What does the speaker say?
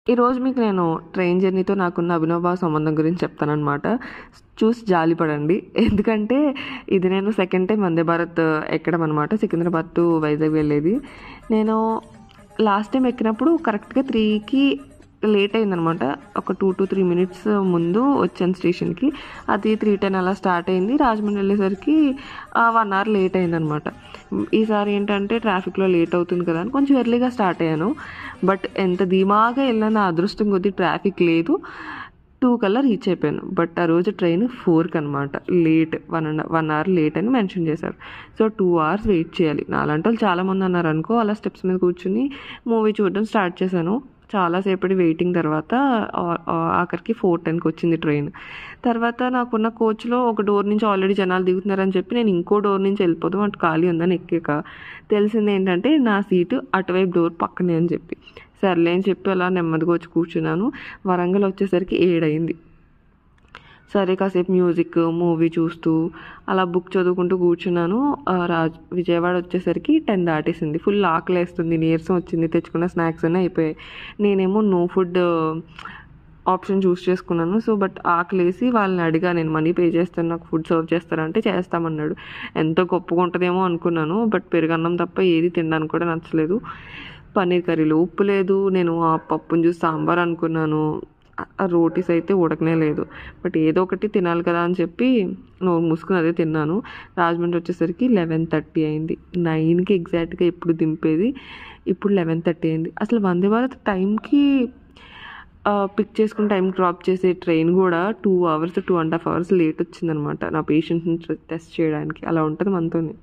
ఈరోజు మీకు నేను ట్రైన్ జర్నీతో నాకున్న అవినాభావ సంబంధం గురించి చెప్తానన్నమాట. చూసి జాలిపడండి. ఎందుకంటే ఇది నేను సెకండ్ టైం వందే భారత్ ఎక్కడం అనమాట. సికింద్రాబాద్ టు వైజాగ్ వెళ్ళేది. నేను లాస్ట్ టైం ఎక్కినప్పుడు కరెక్ట్గా 3కి లేట్ అయిందనమాట. ఒక 2 to 3 minutes ముందు వచ్చాను స్టేషన్కి. అది 3:10 అలా స్టార్ట్ అయింది. రాజమండ్రి వెళ్ళేసరికి 1 hour లేట్ అయిందనమాట. ఈసారి ఏంటంటే ట్రాఫిక్లో లేట్ అవుతుంది కదా అని కొంచెం ఎర్లీగా స్టార్ట్ అయ్యాను. బట్ ఎంత ధీమాగా వెళ్ళినా నా అదృష్టం కొద్దీ ట్రాఫిక్ లేదు. 2 కల్లా రీచ్ అయిపోయాను. బట్ ఆ రోజు ట్రైన్ 4కి అనమాట. లేట్ 1 hour లేట్ అని మెన్షన్ చేశారు. సో 2 hours వెయిట్ చేయాలి. నాలాంటి వాళ్ళు చాలామంది అన్నారు అనుకో. అలా స్టెప్స్ మీద కూర్చుని మూవీ చూడడం స్టార్ట్ చేశాను. చాలాసేపటి వెయిటింగ్ తర్వాత ఆఖరికి 4:10కి వచ్చింది ట్రైన్. తర్వాత నాకున్న కోచ్లో ఒక డోర్ నుంచి ఆల్రెడీ జనాలు దిగుతున్నారని చెప్పి నేను ఇంకో డోర్ నుంచి వెళ్ళిపోదాం అటు ఖాళీ ఉందని ఎక్కాక తెలిసింది ఏంటంటే నా సీటు అటువైపు డోర్ పక్కనే అని చెప్పి, సర్లే అని చెప్పి అలా నెమ్మదిగా వచ్చి కూర్చున్నాను. వరంగల్ వచ్చేసరికి 7 అయింది. సరే కాసేపు మ్యూజిక్ మూవీ చూస్తూ అలా బుక్ చదువుకుంటూ కూర్చున్నాను. విజయవాడ వచ్చేసరికి 10 దాటేసింది. ఫుల్ ఆకలి వేస్తుంది, నీరసం వచ్చింది. తెచ్చుకున్న స్నాక్స్ అన్నీ అయిపోయాయి. నేనేమో నో ఫుడ్ ఆప్షన్ చూస్ చేసుకున్నాను. సో బట్ ఆకలేసి వాళ్ళని అడిగా, నేను మనీ పే చేస్తాను, నాకు ఫుడ్ సర్వ్ చేస్తారంటే చేస్తామన్నాడు. ఎంతో గొప్పగా ఉంటుందేమో అనుకున్నాను. బట్ పెరుగన్నం తప్ప ఏది తినడానికి కూడా నచ్చలేదు. పన్నీర్ కర్రీలో ఉప్పు లేదు. నేను ఆ పప్పుని చూసి సాంబార్ అనుకున్నాను. ఆ రోటీస్ అయితే ఉడకనే లేదు. బట్ ఏదో ఒకటి తినాలి కదా అని చెప్పి నోరు మూసుకుని అదే తిన్నాను. రాజమండ్రి వచ్చేసరికి 11:30 అయింది. 9కి ఎగ్జాక్ట్గా ఎప్పుడు దింపేది, ఇప్పుడు 11:30 అయింది. అసలు వందే భారత్ టైంకి పిక్ చేసుకుని టైం డ్రాప్ చేసే ట్రైన్ కూడా 2 hours 2.5 hours లేట్ వచ్చిందనమాట. నా పేషెంట్ని టెస్ట్ చేయడానికి. అలా ఉంటుంది మనతోని.